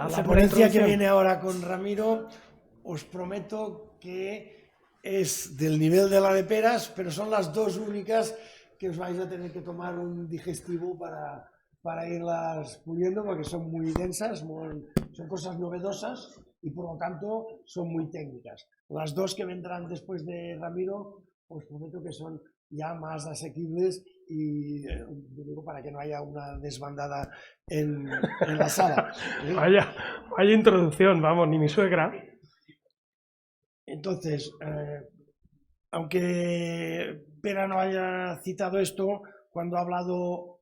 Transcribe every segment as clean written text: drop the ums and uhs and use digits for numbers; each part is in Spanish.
La ponencia que viene ahora con Ramiro, os prometo que es del nivel de la de peras, pero son las dos únicas que os vais a tener que tomar un digestivo para irlas puliendo, porque son muy densas, son cosas novedosas y por lo tanto son muy técnicas. Las dos que vendrán después de Ramiro, os prometo que son ya más asequibles y digo para que no haya una desbandada en la sala. Vaya introducción, vamos, ni mi suegra. Entonces, aunque Pera no haya citado esto, cuando ha hablado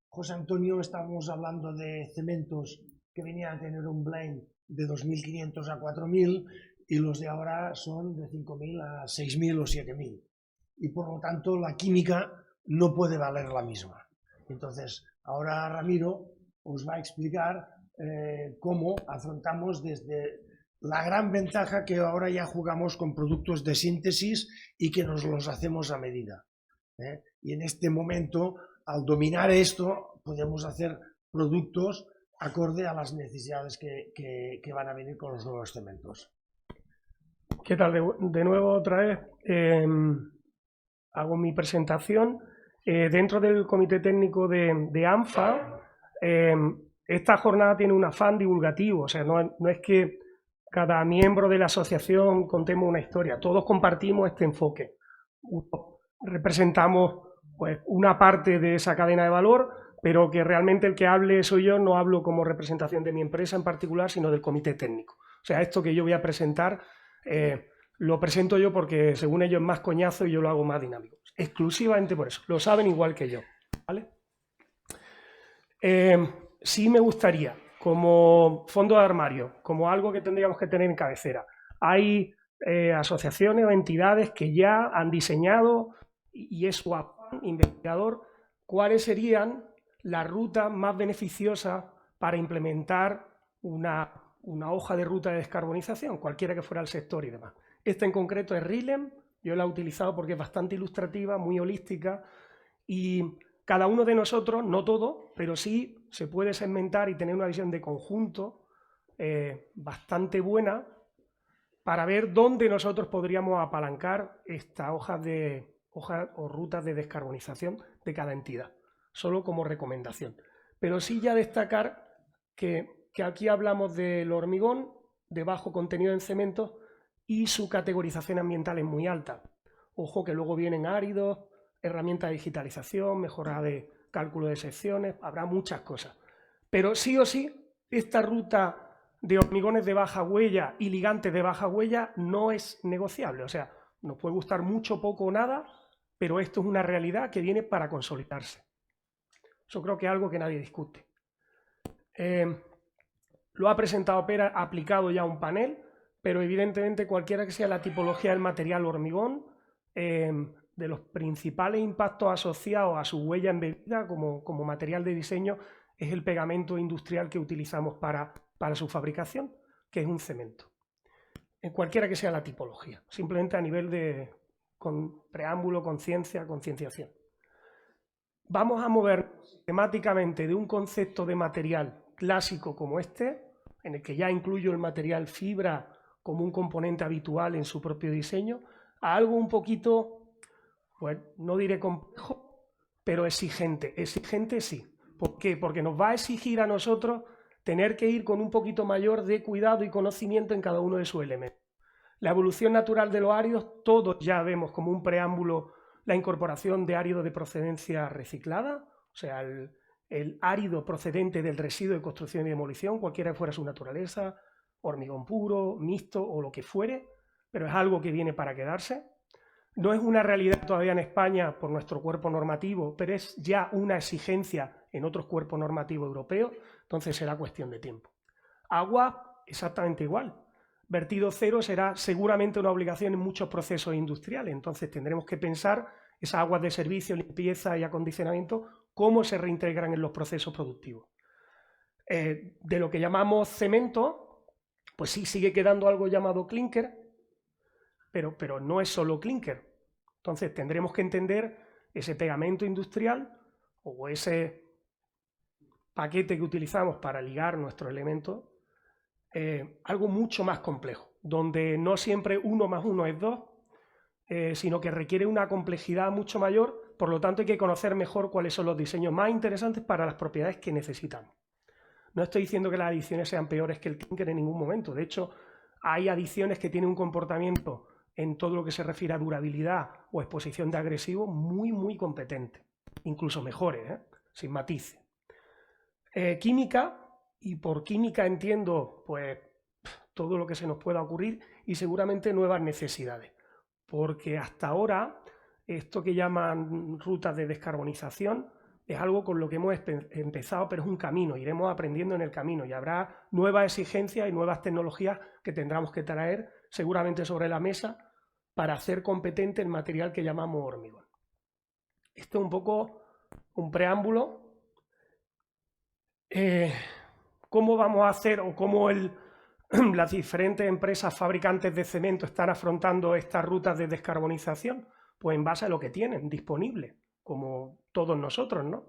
José Antonio, estábamos hablando de cementos que venían a tener un blend de 2.500 a 4.000 y los de ahora son de 5.000 a 6.000 o 7.000. Y por lo tanto la química no puede valer la misma. Entonces, ahora Ramiro os va a explicar cómo afrontamos desde la gran ventaja que ahora ya jugamos con productos de síntesis y que nos los hacemos a medida. Y en este momento, al dominar esto, podemos hacer productos acorde a las necesidades que van a venir con los nuevos cementos. ¿Qué tal? De nuevo otra vez hago mi presentación. Dentro del comité técnico de ANFA, esta jornada tiene un afán divulgativo, o sea, no es que cada miembro de la asociación contemos una historia, todos compartimos este enfoque. Representamos pues, una parte de esa cadena de valor, pero que realmente el que hable soy yo, no hablo como representación de mi empresa en particular, sino del comité técnico. O sea, esto que yo voy a presentar, lo presento yo porque según ellos es más coñazo y yo lo hago más dinámico. Exclusivamente por eso, lo saben igual que yo, ¿vale? Sí me gustaría, como fondo de armario, como algo que tendríamos que tener en cabecera, hay asociaciones o entidades que ya han diseñado, y es su afán investigador, cuáles serían las rutas más beneficiosas para implementar una hoja de ruta de descarbonización, cualquiera que fuera el sector y demás. Esta en concreto es RILEM, yo la he utilizado porque es bastante ilustrativa, muy holística, y cada uno de nosotros, no todo, pero sí se puede segmentar y tener una visión de conjunto bastante buena para ver dónde nosotros podríamos apalancar estas hojas o rutas de descarbonización de cada entidad, solo como recomendación. Pero sí ya destacar que aquí hablamos del hormigón de bajo contenido en cementos y su categorización ambiental es muy alta. Ojo que luego vienen áridos, herramientas de digitalización, mejora de cálculo de secciones, habrá muchas cosas. Pero sí o sí, esta ruta de hormigones de baja huella y ligantes de baja huella no es negociable. O sea, nos puede gustar mucho, poco o nada, pero esto es una realidad que viene para consolidarse. Eso creo que es algo que nadie discute. Lo ha presentado Pera, ha aplicado ya un panel, pero evidentemente cualquiera que sea la tipología del material hormigón, de los principales impactos asociados a su huella embebida como material de diseño es el pegamento industrial que utilizamos para su fabricación, que es un cemento. En cualquiera que sea la tipología, simplemente a nivel de preámbulo, concienciación. Vamos a mover temáticamente de un concepto de material clásico como este, en el que ya incluyo el material fibra como un componente habitual en su propio diseño, a algo un poquito, pues no diré complejo, pero exigente. Exigente sí. ¿Por qué? Porque nos va a exigir a nosotros tener que ir con un poquito mayor de cuidado y conocimiento en cada uno de sus elementos. La evolución natural de los áridos, todos ya vemos como un preámbulo la incorporación de áridos de procedencia reciclada, o sea, el árido procedente del residuo de construcción y demolición, cualquiera que fuera su naturaleza, hormigón puro, mixto o lo que fuere, pero es algo que viene para quedarse. No es una realidad todavía en España por nuestro cuerpo normativo, pero es ya una exigencia en otros cuerpos normativos europeos, entonces será cuestión de tiempo. Agua, exactamente igual. Vertido cero será seguramente una obligación en muchos procesos industriales, entonces tendremos que pensar esas aguas de servicio, limpieza y acondicionamiento, cómo se reintegran en los procesos productivos. De lo que llamamos cemento, pues sí sigue quedando algo llamado clinker, pero no es solo clinker. Entonces tendremos que entender ese pegamento industrial o ese paquete que utilizamos para ligar nuestros elementos algo mucho más complejo, donde no siempre 1 más 1 es 2, sino que requiere una complejidad mucho mayor, por lo tanto hay que conocer mejor cuáles son los diseños más interesantes para las propiedades que necesitamos. No estoy diciendo que las adiciones sean peores que el clinker en ningún momento, de hecho hay adiciones que tienen un comportamiento en todo lo que se refiere a durabilidad o exposición de agresivos muy competente, incluso mejores, sin matices. Química, y por química entiendo pues todo lo que se nos pueda ocurrir y seguramente nuevas necesidades, porque hasta ahora esto que llaman rutas de descarbonización es algo con lo que hemos empezado, pero es un camino, iremos aprendiendo en el camino y habrá nuevas exigencias y nuevas tecnologías que tendremos que traer seguramente sobre la mesa para hacer competente el material que llamamos hormigón. Esto es un poco un preámbulo. ¿Cómo vamos a hacer o cómo las diferentes empresas fabricantes de cemento están afrontando estas rutas de descarbonización? Pues en base a lo que tienen disponible, como todos nosotros, ¿no?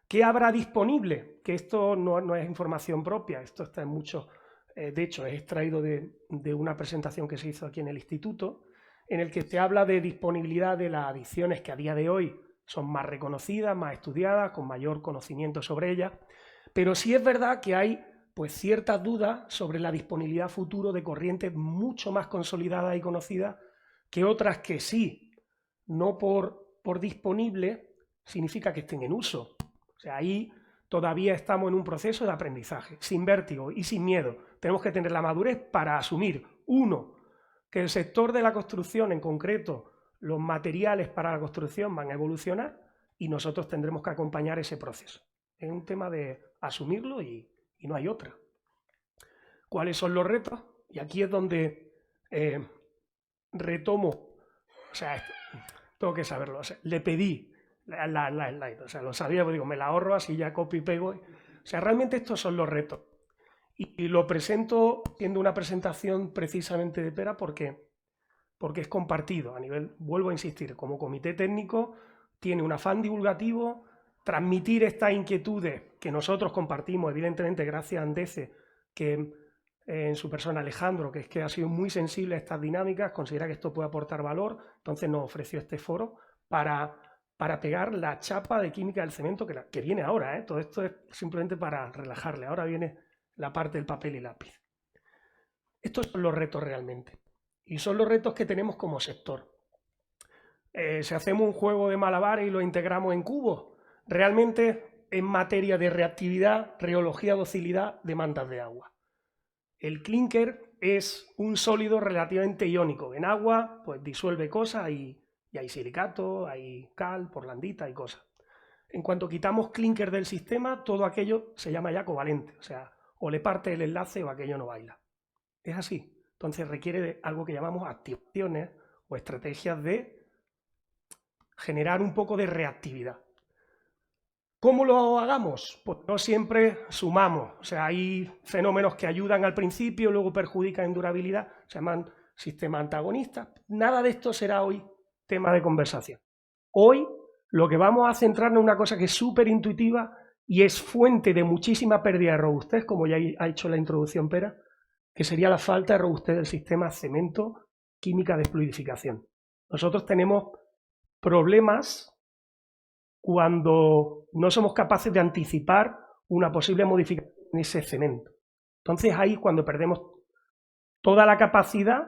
¿Qué habrá disponible? Que esto no es información propia, esto está en muchos, de hecho es extraído de una presentación que se hizo aquí en el instituto, en el que se habla de disponibilidad de las adiciones que a día de hoy son más reconocidas, más estudiadas, con mayor conocimiento sobre ellas, pero sí es verdad que hay pues ciertas dudas sobre la disponibilidad futuro de corrientes mucho más consolidadas y conocidas que otras que sí, no por disponible significa que estén en uso. O sea, ahí todavía estamos en un proceso de aprendizaje, sin vértigo y sin miedo. Tenemos que tener la madurez para asumir, uno, que el sector de la construcción, en concreto los materiales para la construcción, van a evolucionar y nosotros tendremos que acompañar ese proceso. Es un tema de asumirlo y no hay otra. ¿Cuáles son los retos? Y aquí es donde retomo, o sea, tengo que saberlo, o sea, le pedí la slide, o sea, lo sabía, pero digo, me la ahorro, así ya copio y pego. O sea, realmente estos son los retos. Y lo presento siendo una presentación precisamente de Pera porque es compartido a nivel, vuelvo a insistir, como comité técnico tiene un afán divulgativo, transmitir estas inquietudes que nosotros compartimos, evidentemente gracias a Andece, que en su persona Alejandro, que es que ha sido muy sensible a estas dinámicas, considera que esto puede aportar valor, entonces nos ofreció este foro para pegar la chapa de química del cemento que viene ahora, todo esto es simplemente para relajarle, ahora viene la parte del papel y lápiz. Estos son los retos realmente, y son los retos que tenemos como sector. Si hacemos un juego de malabares y lo integramos en cubos, realmente en materia de reactividad, rheología, docilidad, demandas de agua. El clinker es un sólido relativamente iónico. En agua, pues disuelve cosas y hay silicato, hay cal, porlandita y cosas. En cuanto quitamos clinker del sistema, todo aquello se llama ya covalente. O sea, o le parte el enlace o aquello no baila. Es así. Entonces requiere de algo que llamamos activaciones o estrategias de generar un poco de reactividad. ¿Cómo lo hagamos? Pues no siempre sumamos, o sea, hay fenómenos que ayudan al principio, luego perjudican en durabilidad, se llaman sistemas antagonistas. Nada de esto será hoy tema de conversación. Hoy lo que vamos a centrarnos en una cosa que es súper intuitiva y es fuente de muchísima pérdida de robustez, como ya ha hecho la introducción Pera, que sería la falta de robustez del sistema cemento química de fluidificación. Nosotros tenemos problemas cuando no somos capaces de anticipar una posible modificación en ese cemento. Entonces ahí cuando perdemos toda la capacidad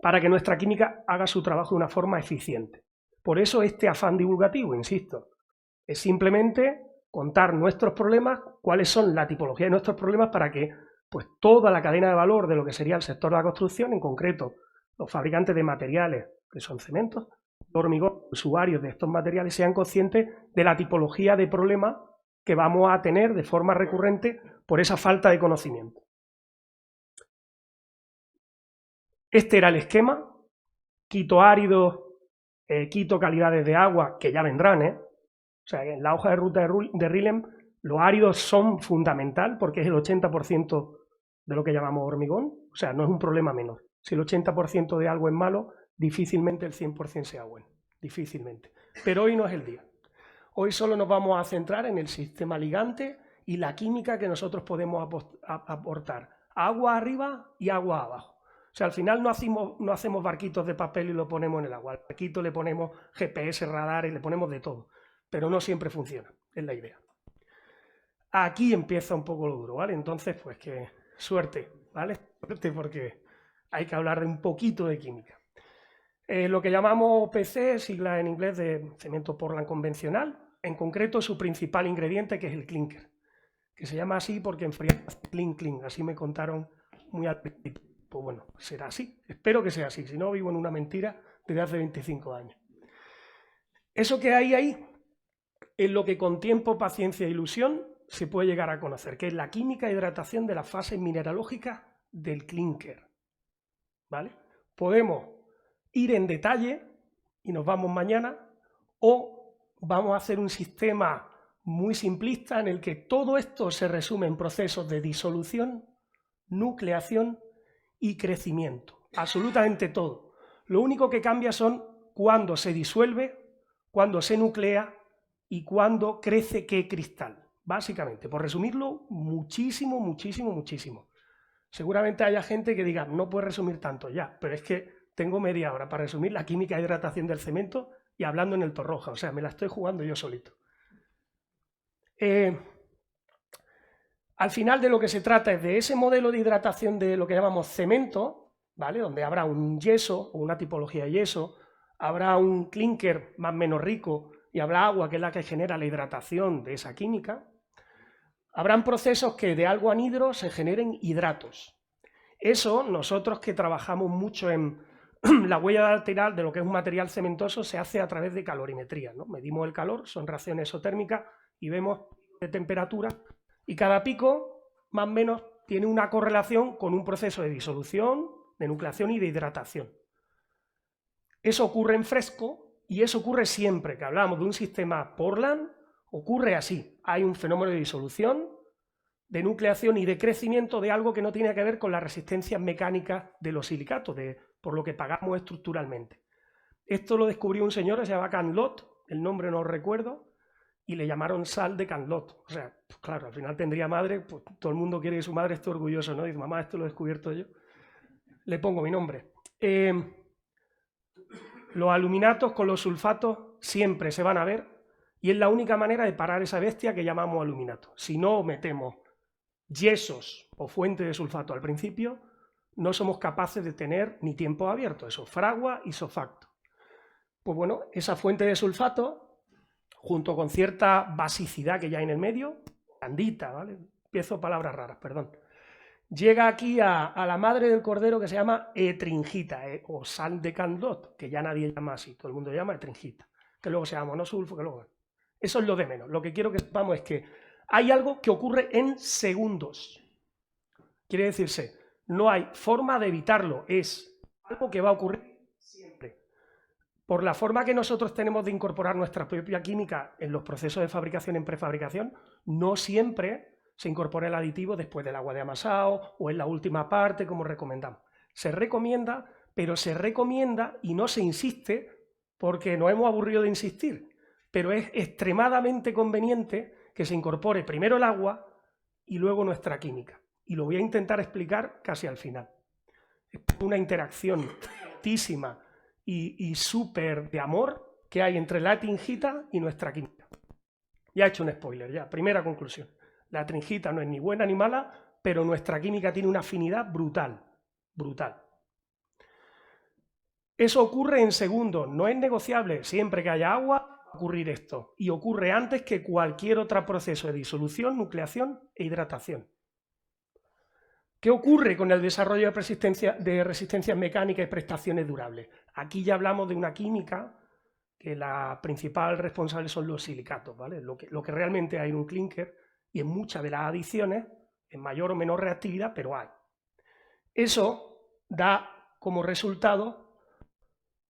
para que nuestra química haga su trabajo de una forma eficiente. Por eso este afán divulgativo, insisto, es simplemente contar nuestros problemas, cuáles son la tipología de nuestros problemas para que pues, toda la cadena de valor de lo que sería el sector de la construcción, en concreto los fabricantes de materiales, que son cementos, hormigón, usuarios de estos materiales, sean conscientes de la tipología de problema que vamos a tener de forma recurrente por esa falta de conocimiento. Este era el esquema, quito áridos, quito calidades de agua, que ya vendrán, O sea, en la hoja de ruta de RILEM los áridos son fundamental porque es el 80% de lo que llamamos hormigón, o sea, no es un problema menor. Si el 80% de algo es malo, difícilmente el 100% sea bueno, difícilmente. Pero hoy no es el día. Hoy solo nos vamos a centrar en el sistema ligante y la química que nosotros podemos aportar agua arriba y agua abajo. O sea, al final no hacemos barquitos de papel y lo ponemos en el agua. Al barquito le ponemos GPS, radares, le ponemos de todo. Pero no siempre funciona, es la idea. Aquí empieza un poco lo duro, ¿vale? Entonces, pues que suerte, ¿vale? Suerte porque hay que hablar de un poquito de química. Lo que llamamos PC, sigla en inglés de cemento Portland convencional, en concreto su principal ingrediente, que es el clinker, que se llama así porque en frío clink, así me contaron muy al principio. Pues bueno, será así, espero que sea así, si no vivo en una mentira desde hace 25 años. Eso que hay ahí es lo que con tiempo, paciencia e ilusión se puede llegar a conocer, que es la química e hidratación de las fases mineralógicas del clinker, ¿vale? Podemos ir en detalle y nos vamos mañana, o vamos a hacer un sistema muy simplista en el que todo esto se resume en procesos de disolución, nucleación y crecimiento, absolutamente todo. Lo único que cambia son cuándo se disuelve, cuándo se nuclea y cuándo crece qué cristal. Básicamente, por resumirlo, muchísimo. Seguramente haya gente que diga, no puedes resumir tanto ya, pero es que tengo media hora para resumir la química e hidratación del cemento y hablando en el Torroja, o sea, me la estoy jugando yo solito. Al final de lo que se trata es de ese modelo de hidratación de lo que llamamos cemento, ¿vale? Donde habrá un yeso o una tipología de yeso, habrá un clinker más o menos rico y habrá agua, que es la que genera la hidratación de esa química. Habrán procesos que de algo anhidro se generen hidratos. Eso, nosotros que trabajamos mucho en la huella lateral de lo que es un material cementoso, se hace a través de calorimetría, ¿no? Medimos el calor, son reacciones isotérmicas y vemos de temperatura, y cada pico, más o menos, tiene una correlación con un proceso de disolución, de nucleación y de hidratación. Eso ocurre en fresco y eso ocurre siempre que hablamos de un sistema Portland, ocurre así. Hay un fenómeno de disolución, de nucleación y de crecimiento de algo que no tiene que ver con las resistencias mecánicas de los silicatos, por lo que pagamos estructuralmente. Esto lo descubrió un señor que se llama Canlot, el nombre no lo recuerdo, y le llamaron sal de Canlot. O sea, pues claro, al final tendría madre, pues todo el mundo quiere que su madre esté orgulloso, ¿no? Dice, mamá, esto lo he descubierto yo. Le pongo mi nombre. Los aluminatos con los sulfatos siempre se van a ver y es la única manera de parar esa bestia que llamamos aluminato. Si no metemos yesos o fuente de sulfato al principio, no somos capaces de tener ni tiempo abierto, eso, fragua y sofacto. Pues bueno, esa fuente de sulfato, junto con cierta basicidad que ya hay en el medio, blandita, ¿vale? Empiezo palabras raras, perdón. Llega aquí a la madre del cordero que se llama etringita, o sal de Canlot, que ya nadie llama así, todo el mundo llama etringita, que luego se llama monosulfo, que luego... Eso es lo de menos. Lo que quiero que sepamos es que hay algo que ocurre en segundos. Quiere decirse, no hay forma de evitarlo, es algo que va a ocurrir siempre. Por la forma que nosotros tenemos de incorporar nuestra propia química en los procesos de fabricación en prefabricación, no siempre se incorpora el aditivo después del agua de amasado o en la última parte, como recomendamos. Se recomienda, pero se recomienda y no se insiste porque nos hemos aburrido de insistir, pero es extremadamente conveniente que se incorpore primero el agua y luego nuestra química. Y lo voy a intentar explicar casi al final. Es una interacción altísima y súper de amor que hay entre la etringita y nuestra química. Ya he hecho un spoiler, ya. Primera conclusión. La etringita no es ni buena ni mala, pero nuestra química tiene una afinidad brutal, brutal. Eso ocurre en segundos, no es negociable. Siempre que haya agua, va a ocurrir esto. Y ocurre antes que cualquier otro proceso de disolución, nucleación e hidratación. ¿Qué ocurre con el desarrollo de resistencias mecánicas y prestaciones durables? Aquí ya hablamos de una química que la principal responsable son los silicatos, ¿vale? Lo que realmente hay en un clinker y en muchas de las adiciones, en mayor o menor reactividad, pero hay. Eso da como resultado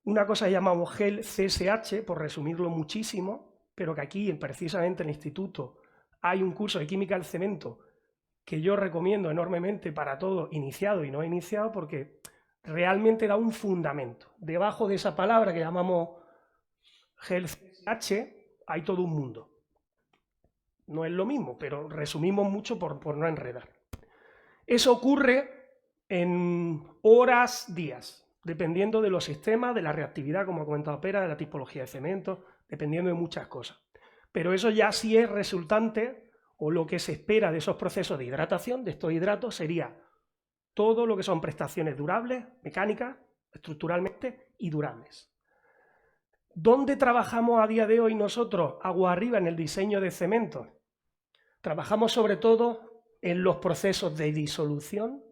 una cosa que llamamos gel CSH, por resumirlo muchísimo, pero que aquí, precisamente en el instituto, hay un curso de química del cemento que yo recomiendo enormemente para todo iniciado y no iniciado, porque realmente da un fundamento. Debajo de esa palabra que llamamos gel CSH hay todo un mundo. No es lo mismo, pero resumimos mucho por no enredar. Eso ocurre en horas, días, dependiendo de los sistemas, de la reactividad, como ha comentado Pera, de la tipología de cemento, dependiendo de muchas cosas. Pero eso ya sí es resultante, o lo que se espera de esos procesos de hidratación, de estos hidratos, sería todo lo que son prestaciones durables, mecánicas, estructuralmente y durables. ¿Dónde trabajamos a día de hoy nosotros, agua arriba, en el diseño de cementos? Trabajamos sobre todo en los procesos de disolución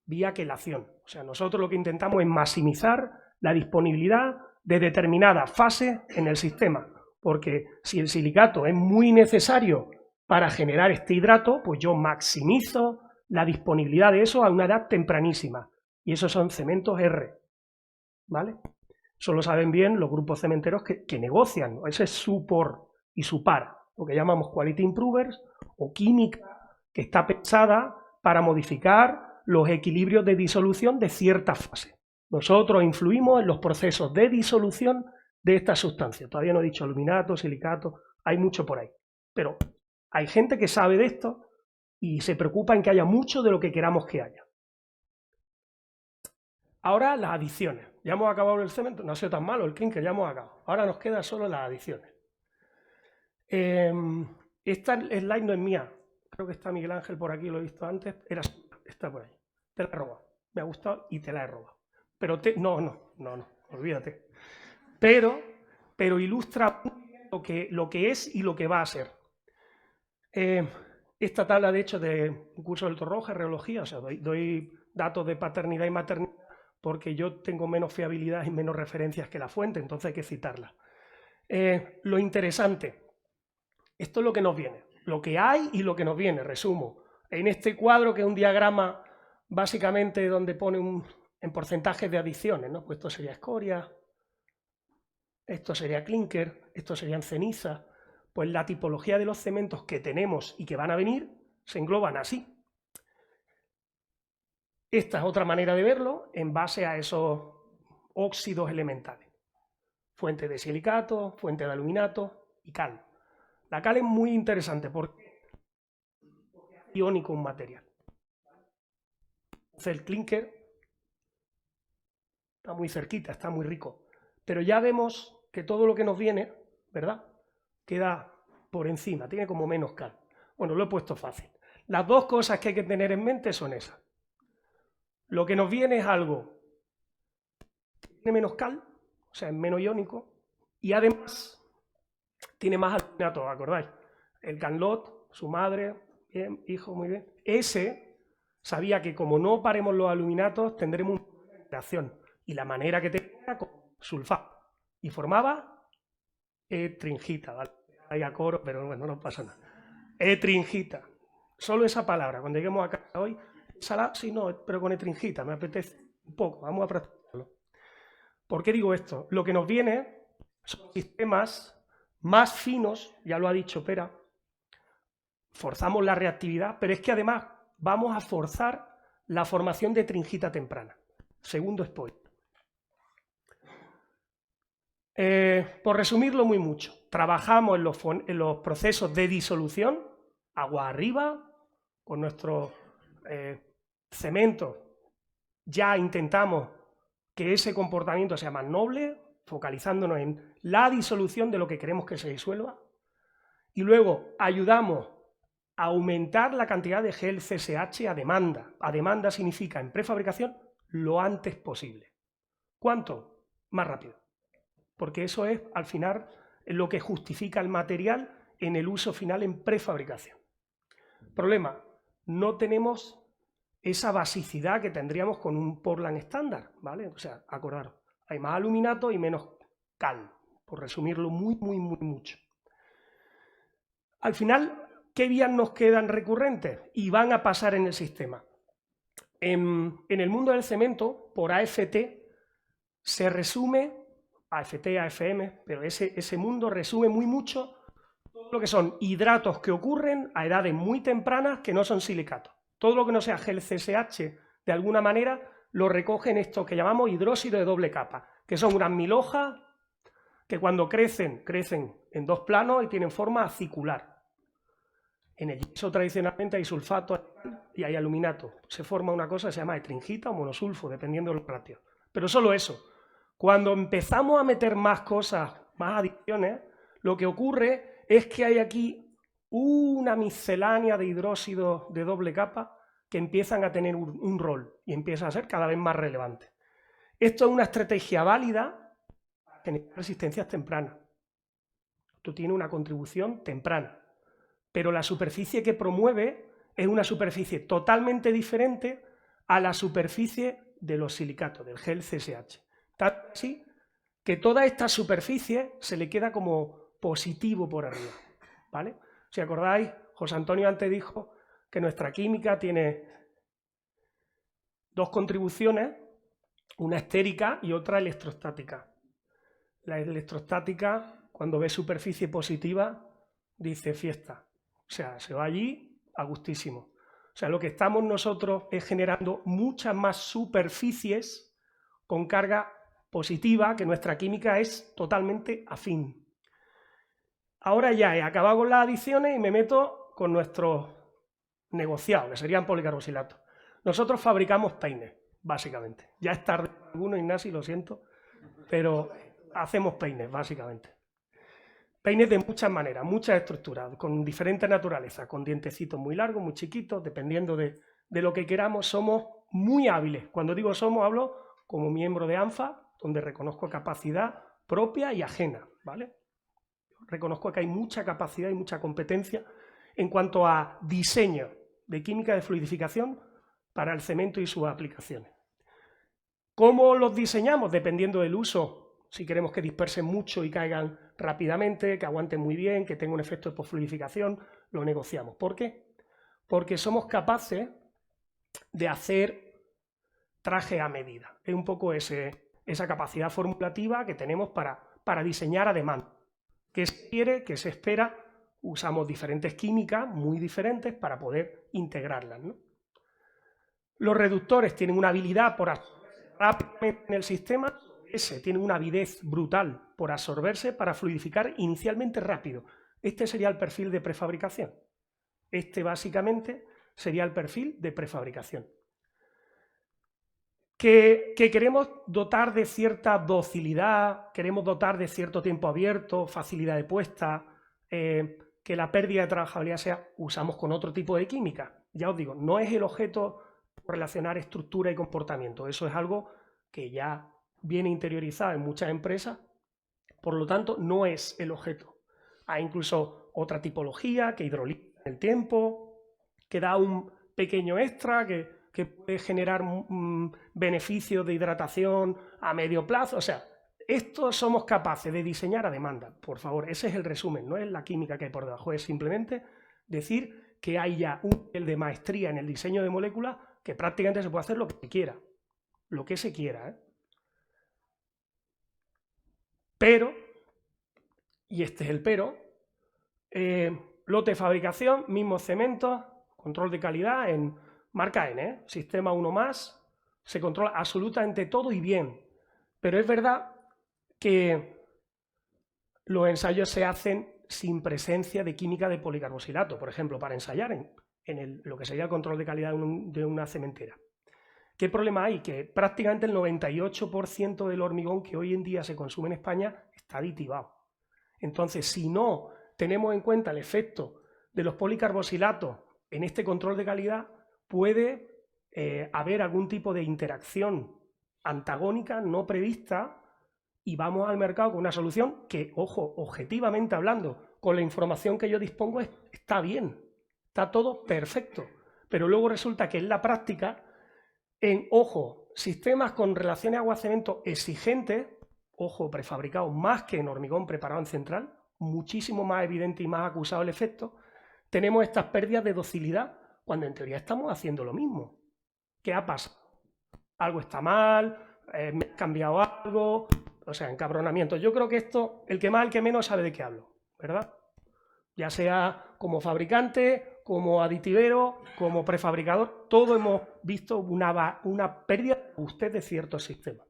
vía quelación. O sea, nosotros lo que intentamos es maximizar la disponibilidad de determinadas fases en el sistema, porque si el silicato es muy necesario para generar este hidrato, pues yo maximizo la disponibilidad de eso a una edad tempranísima, y esos son cementos R, ¿vale? Eso lo saben bien los grupos cementeros que negocian, ese es su por y su par, lo que llamamos quality improvers o química que está pensada para modificar los equilibrios de disolución de ciertas fases. Nosotros influimos en los procesos de disolución de estas sustancias. Todavía no he dicho aluminato, silicato, hay mucho por ahí. Pero hay gente que sabe de esto y se preocupa en que haya mucho de lo que queramos que haya. Ahora las adiciones. Ya hemos acabado el cemento, no ha sido tan malo el clinker, ya hemos acabado. Ahora nos quedan solo las adiciones. Esta slide no es mía, creo que está Miguel Ángel por aquí, lo he visto antes, está por ahí. Te la he robado, me ha gustado y te la he robado. Pero no, olvídate. Pero ilustra lo que es y lo que va a ser. Esta tabla, de hecho, de un curso del Torroja, reología, o sea, doy datos de paternidad y maternidad porque yo tengo menos fiabilidad y menos referencias que la fuente, entonces hay que citarla. Lo interesante, esto es lo que nos viene, lo que hay y lo que nos viene, resumo. En este cuadro, que es un diagrama básicamente donde pone en porcentajes de adiciones, ¿no? Pues esto sería escoria, esto sería clinker, esto serían cenizas. Pues la tipología de los cementos que tenemos y que van a venir se engloban así. Esta es otra manera de verlo en base a esos óxidos elementales. Fuente de silicato, fuente de aluminato y cal. La cal es muy interesante porque es iónico un material. Entonces el clinker está muy cerquita, está muy rico. Pero ya vemos que todo lo que nos viene, ¿verdad?, queda por encima, tiene como menos cal. Bueno, lo he puesto fácil. Las dos cosas que hay que tener en mente son esas. Lo que nos viene es algo que tiene menos cal, o sea, es menos iónico, y además tiene más aluminato, ¿acordáis? El Canlot, su madre, bien, hijo, muy bien. Ese sabía que como no paremos los aluminatos, tendremos una reacción. Y la manera que tenía con sulfato. Y formaba etringita, ¿vale? Hay a coro, pero bueno, no pasa nada. Etringita. Solo esa palabra, cuando lleguemos a casa hoy, salada, sí, no, pero con etringita, me apetece un poco, vamos a practicarlo. ¿Por qué digo esto? Lo que nos viene son sistemas más finos, ya lo ha dicho Pera, forzamos la reactividad, pero es que además vamos a forzar la formación de etringita temprana. Segundo spoiler. Por resumirlo muy mucho, trabajamos en los procesos de disolución, agua arriba, con nuestro cemento ya intentamos que ese comportamiento sea más noble, focalizándonos en la disolución de lo que queremos que se disuelva, y luego ayudamos a aumentar la cantidad de gel CSH a demanda. A demanda significa en prefabricación lo antes posible. ¿Cuánto? Más rápido. Porque eso es, al final, lo que justifica el material en el uso final en prefabricación. Problema, no tenemos esa basicidad que tendríamos con un Portland estándar, ¿vale? O sea, acordaros, hay más aluminato y menos cal, por resumirlo muy mucho. Al final, ¿qué vías nos quedan recurrentes y van a pasar en el sistema? En el mundo del cemento, por AFT, se resume, AFT, AFM, pero ese mundo resume muy mucho todo lo que son hidratos que ocurren a edades muy tempranas que no son silicatos. Todo lo que no sea gel CSH, de alguna manera, lo recogen esto que llamamos hidróxido de doble capa, que son unas mil hojas que cuando crecen en dos planos y tienen forma acicular. En el yeso tradicionalmente hay sulfato y hay aluminato. Se forma una cosa que se llama etringita o monosulfo, dependiendo de los ratios. Pero solo eso. Cuando empezamos a meter más cosas, más adiciones, lo que ocurre es que hay aquí una miscelánea de hidróxidos de doble capa que empiezan a tener un rol y empiezan a ser cada vez más relevantes. Esto es una estrategia válida para generar resistencias tempranas. Esto tiene una contribución temprana, pero la superficie que promueve es una superficie totalmente diferente a la superficie de los silicatos, del gel CSH. Tanto así que toda esta superficie se le queda como positivo por arriba, ¿vale? Si acordáis, José Antonio antes dijo que nuestra química tiene dos contribuciones, una estérica y otra electrostática. La electrostática, cuando ve superficie positiva, dice fiesta. O sea, se va allí a gustísimo. O sea, lo que estamos nosotros es generando muchas más superficies con carga positiva, que nuestra química es totalmente afín. Ahora ya he acabado con las adiciones y me meto con nuestros negociados, que serían policarboxilatos. Nosotros fabricamos peines, básicamente. Ya es tarde alguno, Ignasi, lo siento, pero hacemos peines, básicamente. Peines de muchas maneras, muchas estructuras, con diferentes naturalezas, con dientecitos muy largos, muy chiquitos, dependiendo de lo que queramos. Somos muy hábiles. Cuando digo somos, hablo como miembro de ANFA, donde reconozco capacidad propia y ajena, ¿vale? Reconozco que hay mucha capacidad y mucha competencia en cuanto a diseño de química de fluidificación para el cemento y sus aplicaciones. ¿Cómo los diseñamos? Dependiendo del uso. Si queremos que dispersen mucho y caigan rápidamente, que aguanten muy bien, que tengan un efecto de posfluidificación, lo negociamos. ¿Por qué? Porque somos capaces de hacer traje a medida. Es un poco esa capacidad formulativa que tenemos para diseñar a demanda. ¿Qué se quiere? ¿Qué se espera? Usamos diferentes químicas muy diferentes para poder integrarlas, ¿no? Los reductores tienen una habilidad por absorberse rápidamente en el sistema, tienen una avidez brutal por absorberse para fluidificar inicialmente rápido. Este sería el perfil de prefabricación. Este básicamente sería el perfil de prefabricación. Que queremos dotar de cierta docilidad, queremos dotar de cierto tiempo abierto, facilidad de puesta, que la pérdida de trabajabilidad sea, usamos con otro tipo de química. Ya os digo, no es el objeto relacionar estructura y comportamiento, eso es algo que ya viene interiorizado en muchas empresas, por lo tanto no es el objeto. Hay incluso otra tipología que hidroliza el tiempo, que da un pequeño extra, que puede generar beneficios de hidratación a medio plazo. O sea, esto somos capaces de diseñar a demanda. Por favor, ese es el resumen, no es la química que hay por debajo, es simplemente decir que hay ya un nivel de maestría en el diseño de moléculas que prácticamente se puede hacer lo que se quiera. Lo que se quiera, ¿eh? Pero, y este es el pero, lote de fabricación, mismos cementos, control de calidad en marca N, sistema 1+, se controla absolutamente todo y bien. Pero es verdad que los ensayos se hacen sin presencia de química de policarboxilato, por ejemplo, para ensayar en lo que sería el control de calidad de una cementera. ¿Qué problema hay? Que prácticamente el 98% del hormigón que hoy en día se consume en España está aditivado. Entonces, si no tenemos en cuenta el efecto de los policarboxilatos en este control de calidad, puede haber algún tipo de interacción antagónica no prevista y vamos al mercado con una solución que, ojo, objetivamente hablando, con la información que yo dispongo está bien, está todo perfecto, pero luego resulta que en la práctica, ojo, sistemas con relaciones agua-cemento exigentes, ojo, prefabricados más que en hormigón preparado en central, muchísimo más evidente y más acusado el efecto, tenemos estas pérdidas de docilidad cuando en teoría estamos haciendo lo mismo. ¿Qué ha pasado? Algo está mal, me ha cambiado algo, o sea, encabronamiento. Yo creo que esto, el que más, el que menos sabe de qué hablo, ¿verdad? Ya sea como fabricante, como aditivero, como prefabricador, todos hemos visto una pérdida de robustez de ciertos sistemas.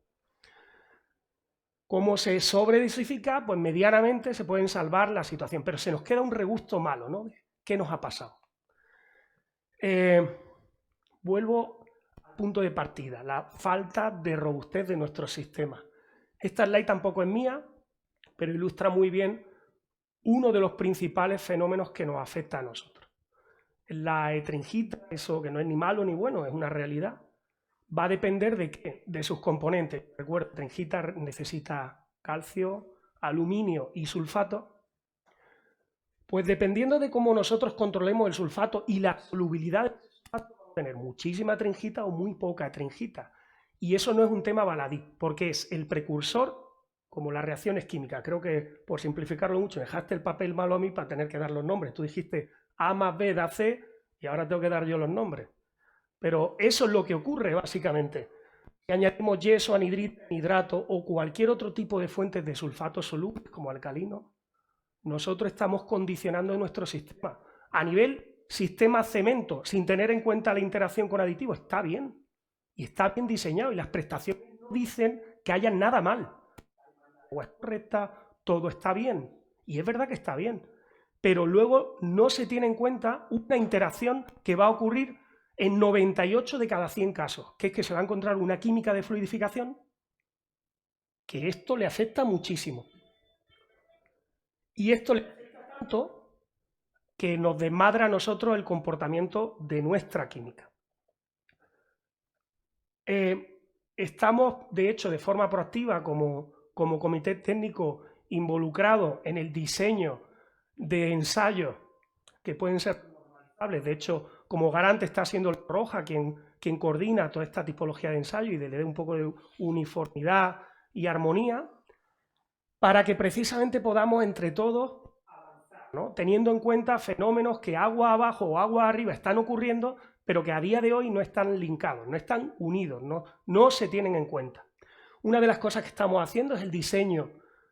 ¿Cómo se sobredosifica? Pues medianamente se pueden salvar la situación, pero se nos queda un regusto malo, ¿no? ¿Qué nos ha pasado? Vuelvo al punto de partida, la falta de robustez de nuestro sistema. Esta slide tampoco es mía, pero ilustra muy bien uno de los principales fenómenos que nos afecta a nosotros. La etringita, eso que no es ni malo ni bueno, es una realidad, va a depender de qué, de sus componentes. Recuerda, la etringita necesita calcio, aluminio y sulfato. Pues dependiendo de cómo nosotros controlemos el sulfato y la solubilidad del sulfato, vamos a tener muchísima etringita o muy poca etringita. Y eso no es un tema baladí, porque es el precursor, como las reacciones químicas. Creo que, por simplificarlo mucho, dejaste el papel malo a mí para tener que dar los nombres. Tú dijiste A más B da C y ahora tengo que dar yo los nombres. Pero eso es lo que ocurre, básicamente. Si añadimos yeso, anhidrita, hidrato o cualquier otro tipo de fuentes de sulfato solubles, como alcalino, nosotros estamos condicionando nuestro sistema. A nivel sistema cemento, sin tener en cuenta la interacción con aditivos, está bien. Y está bien diseñado y las prestaciones no dicen que haya nada mal. O es correcta, todo está bien. Y es verdad que está bien. Pero luego no se tiene en cuenta una interacción que va a ocurrir en 98 de cada 100 casos, que es que se va a encontrar una química de fluidificación que esto le afecta muchísimo. Y esto le afecta tanto que nos desmadra a nosotros el comportamiento de nuestra química. Estamos, de hecho, de forma proactiva como comité técnico involucrado en el diseño de ensayos que pueden ser normalizables. De hecho, como garante está siendo Roja quien coordina toda esta tipología de ensayo y le dé un poco de uniformidad y armonía para que precisamente podamos entre todos avanzar, ¿no? Teniendo en cuenta fenómenos que agua abajo o agua arriba están ocurriendo, pero que a día de hoy no están linkados, no están unidos, no se tienen en cuenta. Una de las cosas que estamos haciendo es el diseño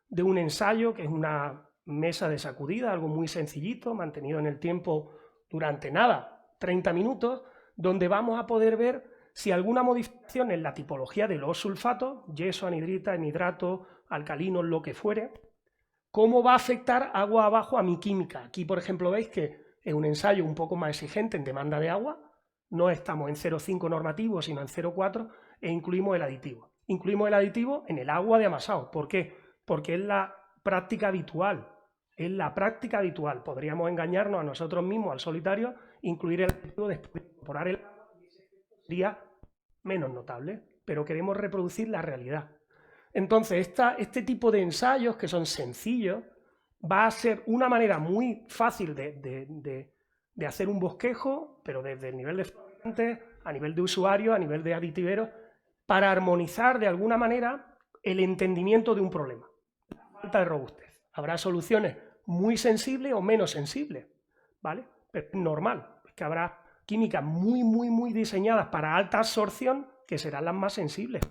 de un ensayo, que es una mesa de sacudida, algo muy sencillito, mantenido en el tiempo durante nada, 30 minutos, donde vamos a poder ver si alguna modificación en la tipología de los sulfatos, yeso, anhidrita, anhidrato, alcalinos, lo que fuere, cómo va a afectar agua abajo a mi química. Aquí, por ejemplo, veis que es un ensayo un poco más exigente en demanda de agua, no estamos en 0,5 normativo, sino en 0,4 e incluimos el aditivo. Incluimos el aditivo en el agua de amasado. ¿Por qué? Porque es la práctica habitual. Es la práctica habitual. Podríamos engañarnos a nosotros mismos, al solitario, incluir el aditivo después de incorporar el agua, y ese efecto sería menos notable, pero queremos reproducir la realidad. Entonces, este tipo de ensayos, que son sencillos, va a ser una manera muy fácil de hacer un bosquejo, pero desde el nivel de fabricantes, a nivel de usuario, a nivel de aditiveros, para armonizar de alguna manera el entendimiento de un problema. La falta de robustez. Habrá soluciones muy sensibles o menos sensibles, ¿vale? Pero es normal, es que habrá químicas muy diseñadas para alta absorción que serán las más sensibles.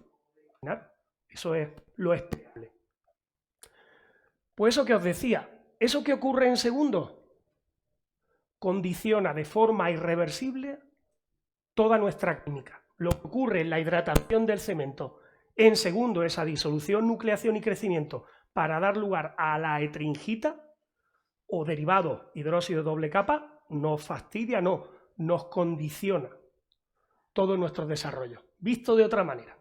Eso es lo esperable. Pues eso que os decía, eso que ocurre en segundos condiciona de forma irreversible toda nuestra química. Lo que ocurre en la hidratación del cemento en segundos, esa disolución, nucleación y crecimiento para dar lugar a la etringita o derivado hidróxido doble capa, nos fastidia, no, nos condiciona todo nuestro desarrollo. Visto de otra manera,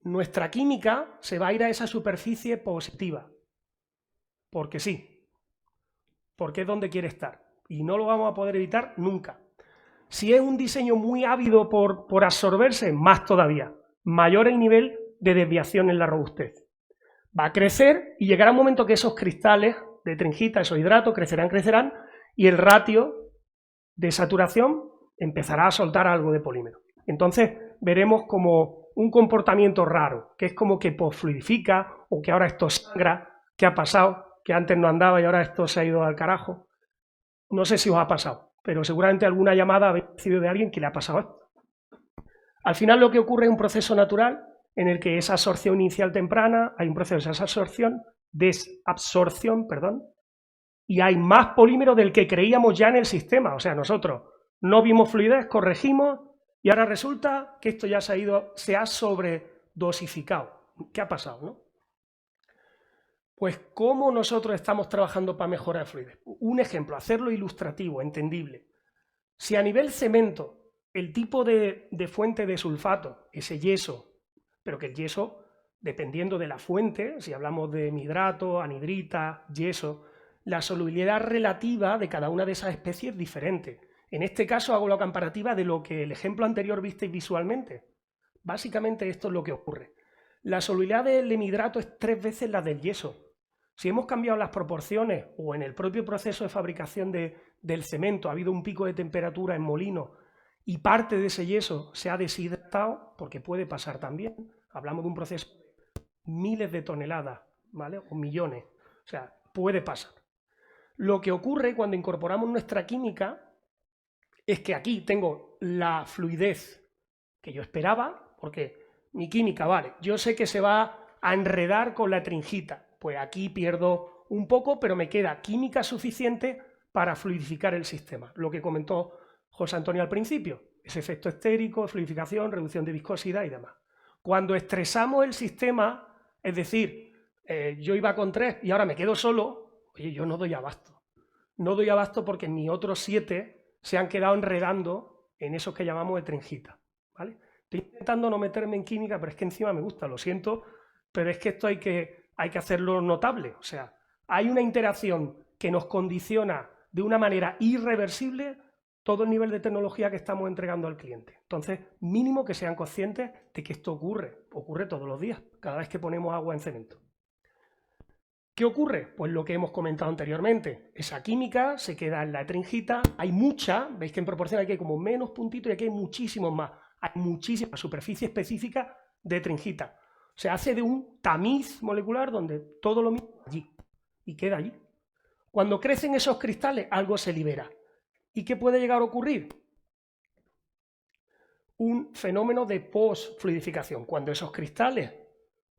nuestra química se va a ir a esa superficie positiva, porque sí, porque es donde quiere estar y no lo vamos a poder evitar nunca. Si es un diseño muy ávido por absorberse, más todavía, mayor el nivel de desviación en la robustez. Va a crecer y llegará un momento que esos cristales de etringita, esos hidratos, crecerán y el ratio de saturación empezará a soltar algo de polímero. Entonces veremos como un comportamiento raro, que es como que posfluidifica o que ahora esto sangra, que ha pasado, que antes no andaba y ahora esto se ha ido al carajo. No sé si os ha pasado, pero seguramente alguna llamada habéis recibido de alguien que le ha pasado esto. Al final lo que ocurre es un proceso natural en el que esa absorción inicial temprana, hay un proceso de desabsorción, y hay más polímero del que creíamos ya en el sistema. O sea, nosotros no vimos fluidez, corregimos, y ahora resulta que esto ya se ha sobredosificado. ¿Qué ha pasado, no? Pues cómo nosotros estamos trabajando para mejorar la fluidez. Un ejemplo, hacerlo ilustrativo, entendible. Si a nivel cemento, el tipo de fuente de sulfato, ese yeso, pero que el yeso, dependiendo de la fuente, si hablamos de midrato, anhidrita, yeso, la solubilidad relativa de cada una de esas especies es diferente. En este caso hago la comparativa de lo que el ejemplo anterior visteis visualmente. Básicamente esto es lo que ocurre. La solubilidad del hemidrato es 3 veces la del yeso. Si hemos cambiado las proporciones o en el propio proceso de fabricación del cemento ha habido un pico de temperatura en molino y parte de ese yeso se ha deshidratado, porque puede pasar también, hablamos de un proceso de miles de toneladas, ¿vale? O millones, o sea, puede pasar. Lo que ocurre cuando incorporamos nuestra química es que aquí tengo la fluidez que yo esperaba, porque mi química, vale, yo sé que se va a enredar con la tringita, pues aquí pierdo un poco, pero me queda química suficiente para fluidificar el sistema. Lo que comentó José Antonio al principio, ese efecto estérico, fluidificación, reducción de viscosidad y demás. Cuando estresamos el sistema, es decir, yo iba con 3 y ahora me quedo solo, oye, yo no doy abasto. No doy abasto porque mis otros 7 se han quedado enredando en esos que llamamos de tringita, ¿vale? Estoy intentando no meterme en química, pero es que encima me gusta, lo siento, pero es que esto hay que hacerlo notable. O sea, hay una interacción que nos condiciona de una manera irreversible todo el nivel de tecnología que estamos entregando al cliente. Entonces, mínimo que sean conscientes de que esto ocurre todos los días, cada vez que ponemos agua en cemento. ¿Qué ocurre? Pues lo que hemos comentado anteriormente. Esa química se queda en la tringita, hay mucha, veis que en proporción aquí hay como menos puntitos y aquí hay muchísimos más. Hay muchísima superficie específica de tringita. Se hace de un tamiz molecular donde todo lo mismo allí y queda allí. Cuando crecen esos cristales, algo se libera. ¿Y qué puede llegar a ocurrir? Un fenómeno de post-fluidificación. Cuando esos cristales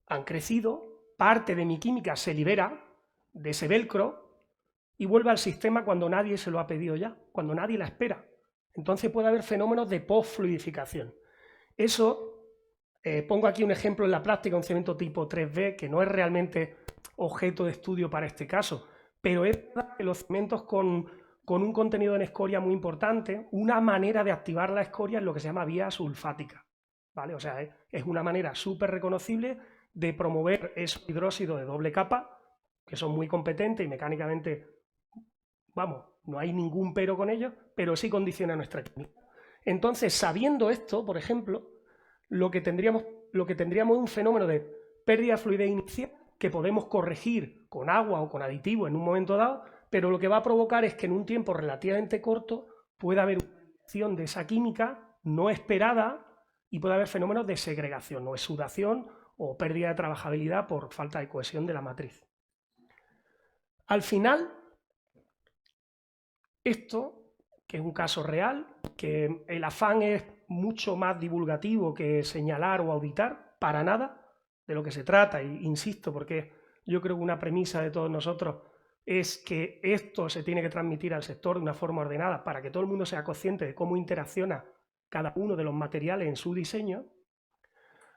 han crecido, parte de mi química se libera de ese velcro y vuelve al sistema cuando nadie se lo ha pedido ya, cuando nadie la espera. Entonces puede haber fenómenos de post-fluidificación. Eso, pongo aquí un ejemplo en la práctica, un cemento tipo 3B, que no es realmente objeto de estudio para este caso, pero es verdad que los cementos con un contenido en escoria muy importante, una manera de activar la escoria es lo que se llama vía sulfática, ¿vale? O sea, es una manera súper reconocible de promover esos hidróxidos de doble capa, que son muy competentes y mecánicamente, vamos, no hay ningún pero con ellos, pero sí condiciona nuestra química. Entonces, sabiendo esto, por ejemplo, lo que tendríamos es un fenómeno de pérdida de fluidez inicial que podemos corregir con agua o con aditivo en un momento dado, pero lo que va a provocar es que en un tiempo relativamente corto pueda haber una reacción de esa química no esperada y puede haber fenómenos de segregación o exudación o pérdida de trabajabilidad por falta de cohesión de la matriz. Al final, esto, que es un caso real, que el afán es mucho más divulgativo que señalar o auditar, para nada, de lo que se trata, e insisto, porque yo creo que una premisa de todos nosotros es que esto se tiene que transmitir al sector de una forma ordenada para que todo el mundo sea consciente de cómo interacciona cada uno de los materiales en su diseño.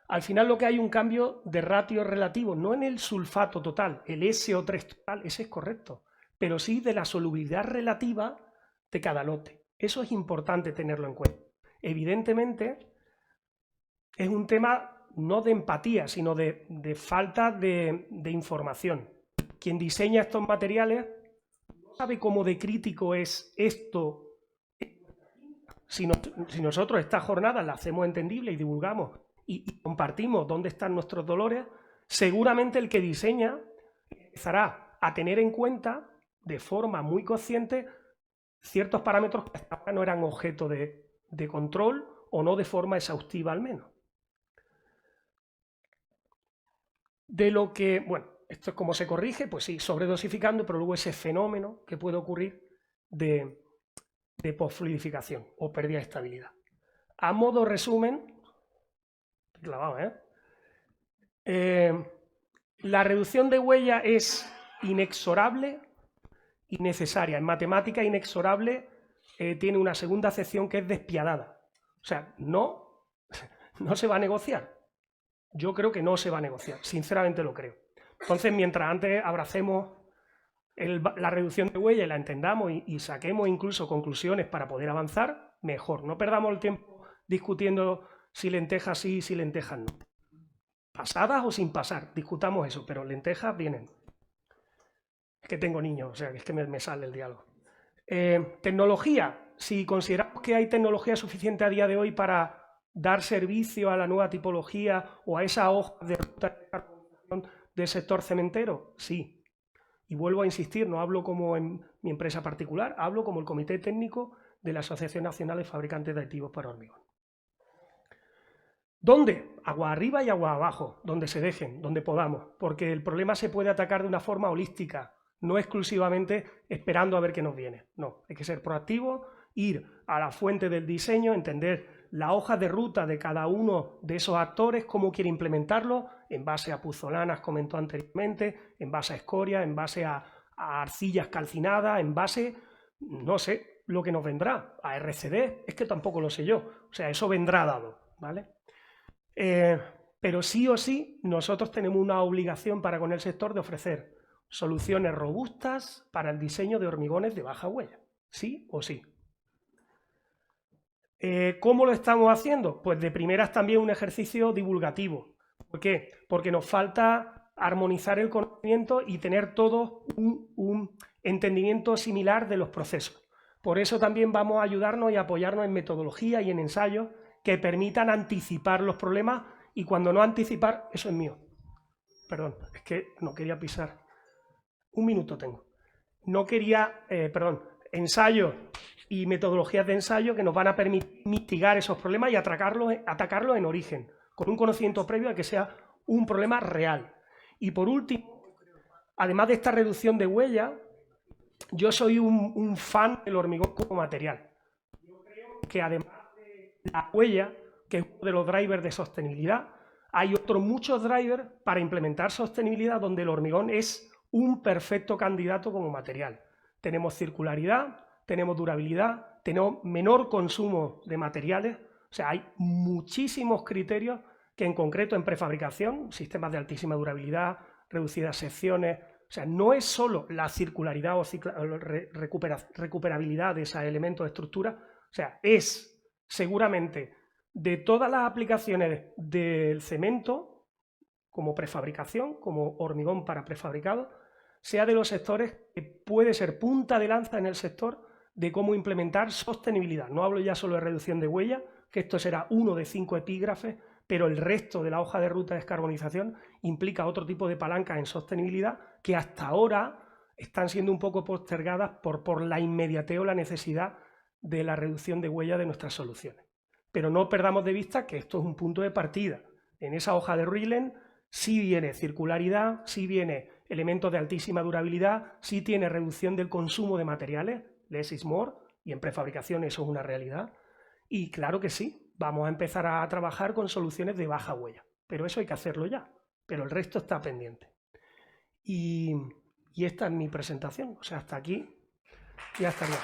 Al final lo que hay es un cambio de ratio relativo, no en el sulfato total, el SO3 total, ese es correcto, pero sí de la solubilidad relativa de cada lote. Eso es importante tenerlo en cuenta. Evidentemente, es un tema no de empatía, sino de falta de información. Quien diseña estos materiales no sabe cómo de crítico es esto. Si nosotros estas jornadas las hacemos entendibles y divulgamos y compartimos dónde están nuestros dolores, seguramente el que diseña empezará a tener en cuenta de forma muy consciente ciertos parámetros que hasta ahora no eran objeto de control o no de forma exhaustiva al menos. De lo que, bueno, esto es como se corrige, pues sí, sobredosificando, pero luego ese fenómeno que puede ocurrir de posfluidificación o pérdida de estabilidad. A modo resumen, clavado, la reducción de huella es inexorable y necesaria. En matemática, inexorable tiene una segunda acepción que es despiadada. O sea, no se va a negociar. Yo creo que no se va a negociar, sinceramente lo creo. Entonces, mientras antes abracemos la reducción de huella y la entendamos y saquemos incluso conclusiones para poder avanzar, mejor. No perdamos el tiempo discutiendo si lentejas sí, si lentejas no. Pasadas o sin pasar, discutamos eso, pero lentejas vienen. Es que tengo niños, o sea, es que me sale el diálogo. Tecnología. Si consideramos que hay tecnología suficiente a día de hoy para dar servicio a la nueva tipología o a esa hoja de ruta del sector cementero, sí. Y vuelvo a insistir, no hablo como en mi empresa particular, hablo como el comité técnico de la Asociación Nacional de Fabricantes de Aditivos para Hormigón. ¿Dónde? Agua arriba y agua abajo, donde se dejen, donde podamos, porque el problema se puede atacar de una forma holística, no exclusivamente esperando a ver qué nos viene. No, hay que ser proactivo, ir a la fuente del diseño, entender la hoja de ruta de cada uno de esos actores, cómo quiere implementarlo, en base a puzolanas, comentó anteriormente, en base a escoria, en base a arcillas calcinadas, en base, no sé, lo que nos vendrá, a RCD, es que tampoco lo sé yo, o sea, eso vendrá dado, ¿vale? Pero sí o sí, nosotros tenemos una obligación para con el sector de ofrecer soluciones robustas para el diseño de hormigones de baja huella, sí o sí. ¿Cómo lo estamos haciendo? Pues de primeras también un ejercicio divulgativo. ¿Por qué? Porque nos falta armonizar el conocimiento y tener todos un entendimiento similar de los procesos. Por eso también vamos a ayudarnos y apoyarnos en metodología y en ensayos que permitan anticipar los problemas, y cuando no anticipar, eso es mío. Perdón, es que no quería pisar. Un minuto tengo. No quería, ensayos y metodologías de ensayo que nos van a permitir mitigar esos problemas y atacarlos en origen, con un conocimiento previo a que sea un problema real. Y por último, además de esta reducción de huella, yo soy un fan del hormigón como material. Yo creo que además la huella, que es uno de los drivers de sostenibilidad, hay otros muchos drivers para implementar sostenibilidad donde el hormigón es un perfecto candidato como material. Tenemos circularidad, tenemos durabilidad, tenemos menor consumo de materiales, o sea, hay muchísimos criterios que en concreto en prefabricación, sistemas de altísima durabilidad, reducidas secciones, o sea, no es solo la circularidad o recuperabilidad de esos elementos de estructura, o sea, es seguramente de todas las aplicaciones del cemento, como prefabricación, como hormigón para prefabricado, sea de los sectores que puede ser punta de lanza en el sector de cómo implementar sostenibilidad. No hablo ya solo de reducción de huella, que esto será uno de 5 epígrafes, pero el resto de la hoja de ruta de descarbonización implica otro tipo de palancas en sostenibilidad que hasta ahora están siendo un poco postergadas por la inmediatez o la necesidad de la reducción de huella de nuestras soluciones. Pero no perdamos de vista que esto es un punto de partida. En esa hoja de Rillen sí viene circularidad, sí viene elementos de altísima durabilidad, sí tiene reducción del consumo de materiales, less is more, y en prefabricación eso es una realidad. Y claro que sí, vamos a empezar a trabajar con soluciones de baja huella, pero eso hay que hacerlo ya, pero el resto está pendiente. Y esta es mi presentación, o sea, hasta aquí ya estaría.